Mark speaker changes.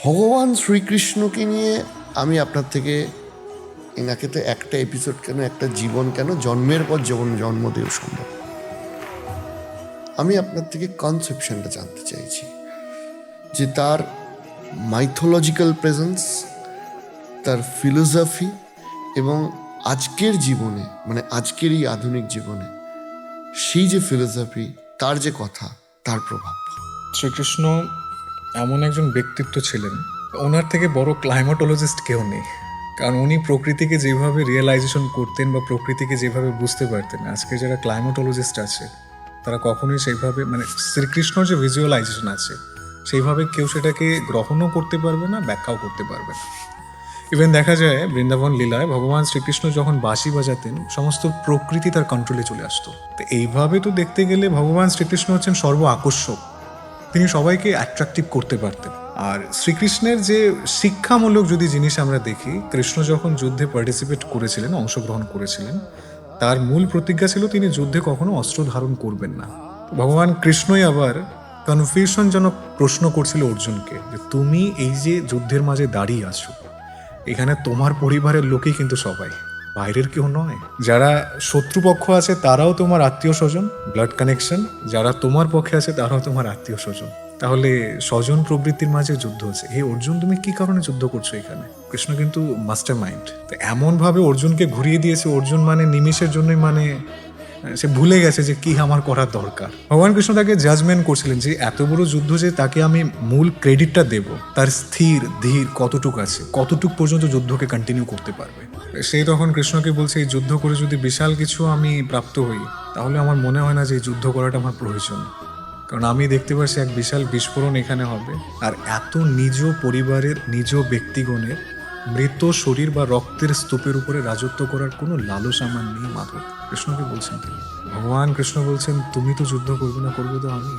Speaker 1: ভগবান শ্রীকৃষ্ণকে নিয়ে আমি আপনার থেকে, এনাকে তো একটা এপিসোড কেন, একটা জীবন কেন, জন্মের পর জন্ম দেওয়া সম্ভব। আমি আপনার থেকে কনসেপশনটা জানতে চাইছি যে তার মাইথোলজিক্যাল প্রেজেন্স, তার ফিলোসফি এবং আজকের জীবনে, মানে আজকের এই আধুনিক জীবনে সেই যে ফিলোসফি, তার যে কথা, তার প্রভাব।
Speaker 2: শ্রীকৃষ্ণ এমন একজন ব্যক্তিত্ব ছিলেন, ওনার থেকে বড় ক্লাইমাটোলজিস্ট কেউ নেই। কারণ উনি প্রকৃতিকে যেভাবে রিয়েলাইজেশন করতেন বা প্রকৃতিকে যেভাবে বুঝতে পারতেন, আজকে যারা ক্লাইমাটোলজিস্ট আছে তারা কখনোই সেইভাবে, মানে শ্রীকৃষ্ণর যে ভিজুয়ালাইজেশন আছে সেইভাবে কেউ সেটাকে গ্রহণও করতে পারবে না, ব্যাখ্যাও করতে পারবে না। ইভেন দেখা যায় বৃন্দাবন লীলায় ভগবান শ্রীকৃষ্ণ যখন বাঁশি বাজাতেন, সমস্ত প্রকৃতি তার কন্ট্রোলে চলে আসতো। তো এইভাবে তো দেখতে গেলে ভগবান শ্রীকৃষ্ণ হচ্ছেন সর্ব আকর্ষক, তিনি সবাইকে অ্যাট্রাকটিভ করতে পারতেন। আর শ্রীকৃষ্ণের যে শিক্ষামূলক যদি জিনিস আমরা দেখি, কৃষ্ণ যখন যুদ্ধে পার্টিসিপেট করেছিলেন, অংশগ্রহণ করেছিলেন, তার মূল প্রতিজ্ঞা ছিল তিনি যুদ্ধে কখনো অস্ত্র ধারণ করবেন না। ভগবান কৃষ্ণই আবার কনফিউশনজনক প্রশ্ন করছিল অর্জুনকে, যে তুমি এই যে যুদ্ধের মাঝে দাঁড়িয়ে আছো, এখানে তোমার পরিবারের লোকই কিন্তু সবাই, বাইরের কেউ নয়। যারা শত্রুপক্ষ আছে তারাও তোমার আত্মীয় স্বজন, ব্লাড কানেকশন, যারা তোমার পক্ষে আছে তারাও তোমার আত্মীয় স্বজন। তাহলে স্বজন প্রবৃত্তির মাঝে যুদ্ধ হচ্ছে, হে অর্জুন তুমি কি কারণে যুদ্ধ করছো এখানে? কৃষ্ণ কিন্তু মাস্টার মাইন্ড, তো এমন ভাবে অর্জুনকে ঘুরিয়ে দিয়েছে, অর্জুন মানে নিমিষের জন্যই মানে সে ভুলে গেছে যে কি আমার করার দরকার। ভগবান কৃষ্ণ তাকে জাজমেন্ট করছিলেন যে এত বড় যুদ্ধ যে তাকে আমি মূল ক্রেডিটটা দেব, তার স্থির ধীর কতটুক আছে, কতটুক পর্যন্ত যুদ্ধকে কন্টিনিউ করতে পারবে। সেই তখন কৃষ্ণকে বলছে এই যুদ্ধ করে যদি বিশাল কিছু আমি প্রাপ্ত হই, তাহলে আমার মনে হয় না যে এই যুদ্ধ করাটা আমার প্রয়োজন। কারণ আমি দেখতে পাচ্ছি এক বিশাল বিস্ফোরণ এখানে হবে, আর এত নিজ পরিবারের, নিজ ব্যক্তিগণের মৃত শরীর বা রক্তের স্তূপের উপরে রাজত্ব করার কোনো লালস আমার নেই মাধব। কৃষ্ণকে বলছেন তিনি। ভগবান কৃষ্ণ বলছেন তুমি তো যুদ্ধ করবে না, করবো তো আমি।